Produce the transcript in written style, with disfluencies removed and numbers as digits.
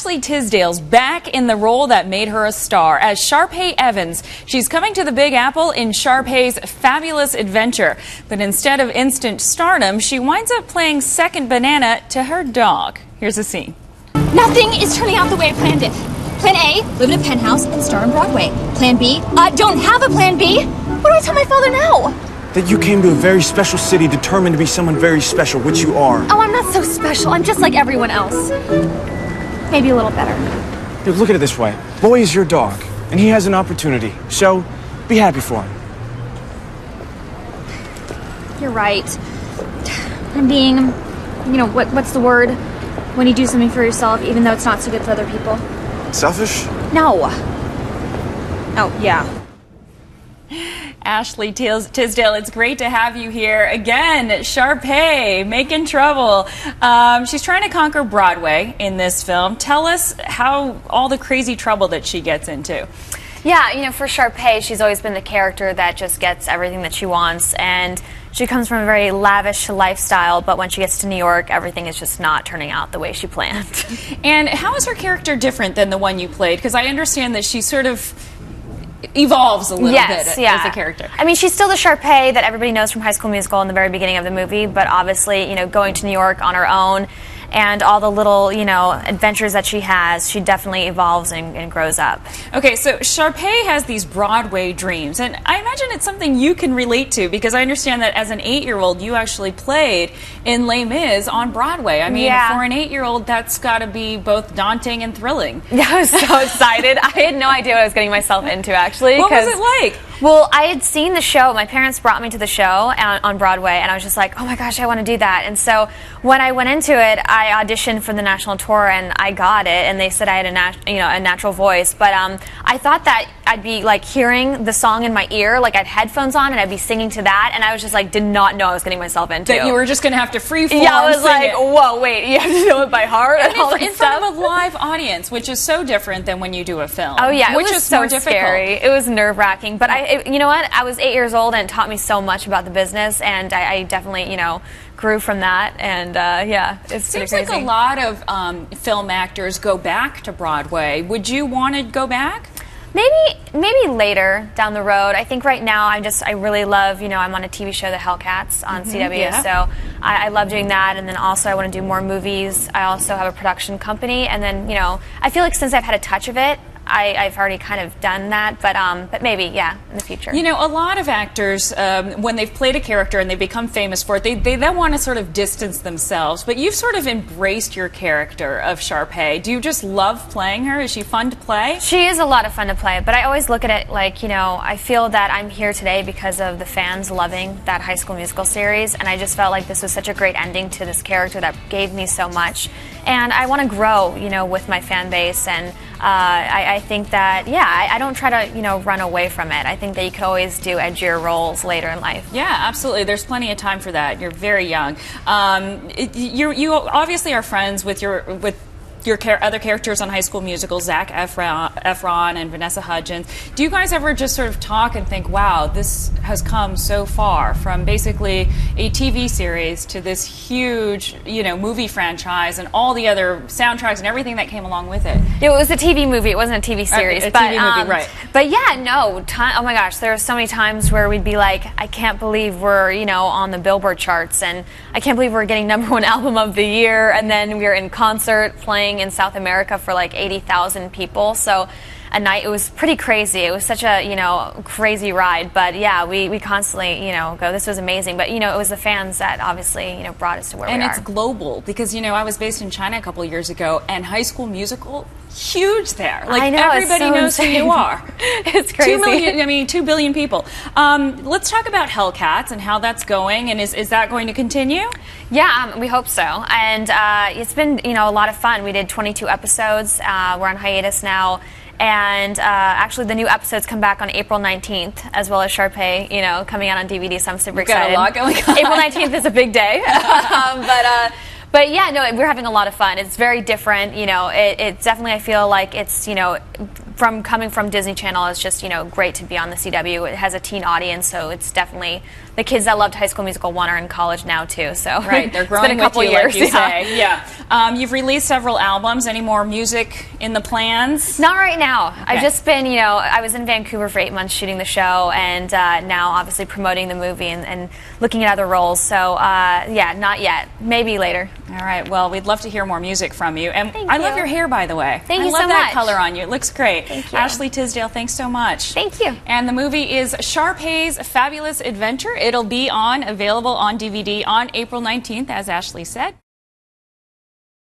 Ashley Tisdale's back in the role that made her a star as Sharpay Evans. She's coming to the Big Apple in Sharpay's Fabulous Adventure. But instead of instant stardom, she winds up playing second banana to her dog. Here's a scene. Nothing is turning out the way I planned it. Plan A, live in a penthouse and star on Broadway. Plan B, don't have a plan B. What do I tell my father now? That you came to a very special city determined to be someone very special, which you are. Oh, I'm not so special. I'm just like everyone else. Maybe a little better. Here, look at it this way. Boy is your dog, and he has an opportunity. So, be happy for him. You're right. I'm being, what's the word? When you do something for yourself, even though it's not so good for other people. Selfish? No. Oh, yeah. Ashley Tisdale, it's great to have you here again. Sharpay, making trouble. She's trying to conquer Broadway in this film. Tell us how all the crazy trouble that she gets into. Yeah, for Sharpay, she's always been the character that just gets everything that she wants, and she comes from a very lavish lifestyle, but when she gets to New York, everything is just not turning out the way she planned. And how is her character different than the one you played? Because I understand that she sort of evolves a little bit as a character. I mean, she's still the Sharpay that everybody knows from High School Musical in the very beginning of the movie, but obviously, going to New York on her own and all the little, adventures that she has, she definitely evolves and grows up. Okay, so Sharpay has these Broadway dreams, and I imagine it's something you can relate to, because I understand that as an 8-year-old, you actually played in Les Mis on Broadway. I mean, for an 8-year-old, that's got to be both daunting and thrilling. Yeah, I was so excited. I had no idea what I was getting myself into, actually. What was it like? Well, I had seen the show. My parents brought me to the show on Broadway, and I was just like, oh my gosh, I want to do that. And so when I went into it, I auditioned for the national tour, and I got it, and they said I had a natural voice. But I thought that I'd be like hearing the song in my ear, like I had headphones on, and I'd be singing to that, and I was just like, did not know I was getting myself into. That you were just going to have to freeform. Yeah, I was like, whoa, wait, you have to know it by heart and all that in stuff. front of a live audience, which is so different than when you do a film. Oh yeah, which it was is so more difficult. scary. It was nerve-wracking, but you know what? I was 8 years old, and it taught me so much about the business, and I definitely, grew from that, and yeah, it's pretty crazy. Seems like a lot of film actors go back to Broadway. Would you want to go back? Maybe later down the road. I think right now I really love, I'm on a TV show, The Hellcats on CW, so I love doing that, and then also I want to do more movies. I also have a production company, and then, I feel like since I've had a touch of it, I've already kind of done that, but maybe, yeah, in the future. A lot of actors, when they've played a character and they become famous for it, they then want to sort of distance themselves. But you've sort of embraced your character of Sharpay. Do you just love playing her? Is she fun to play? She is a lot of fun to play, but I always look at it like, I feel that I'm here today because of the fans loving that High School Musical series, and I just felt like this was such a great ending to this character that gave me so much. And I want to grow, with my fan base, and I think that, I don't try to, run away from it. I think that you could always do edgier roles later in life. Yeah, absolutely. There's plenty of time for that. You're very young. You obviously are friends with your other characters on High School Musical, Zac Efron and Vanessa Hudgens. Do you guys ever just sort of talk and think, wow, this has come so far from basically a TV series to this huge, movie franchise and all the other soundtracks and everything that came along with it? It was a TV movie. It wasn't a TV series. A TV movie, right. But yeah, no. Oh my gosh, there were so many times where we'd be like, I can't believe we're, on the Billboard charts, and I can't believe we're getting #1 album of the year, and then we were in concert playing in South America for like 80,000 people. So a night, it was pretty crazy. It was such a, crazy ride. But yeah, we constantly, go, this was amazing. But, it was the fans that obviously, brought us to where we are. And it's global, because, I was based in China a couple of years ago, and High School Musical, huge there. Like, I know, everybody so knows insane. who you are. It's crazy. 2 billion people. Let's talk about Hellcats and how that's going, and is that going to continue? Yeah, we hope so. And it's been, a lot of fun. We did 22 episodes. We're on hiatus now. And actually, the new episodes come back on April 19th, as well as Sharpay, coming out on DVD, so I'm super excited. Got a lot going on. April 19th is a big day. But yeah, no, we're having a lot of fun. It's very different, it's definitely, I feel like it's, coming from Disney Channel, it's just, great to be on the CW. It has a teen audience, so it's definitely the kids that loved High School Musical 1 are in college now too. So right, they're growing it's been a couple with you, years. like you say. Yeah. You've released several albums. Any more music in the plans? Not right now. Okay. I've just been, I was in Vancouver for 8 months shooting the show, and now obviously promoting the movie and looking at other roles. So yeah, not yet. Maybe later. All right. Well, we'd love to hear more music from you. And Thank I love you. your hair, by the way. Thank you so I love that much. color on you. It looks great. Thank you. Ashley Tisdale, thanks so much. Thank you. And the movie is Sharpay's Fabulous Adventure. It'll be available on DVD on April 19th, as Ashley said.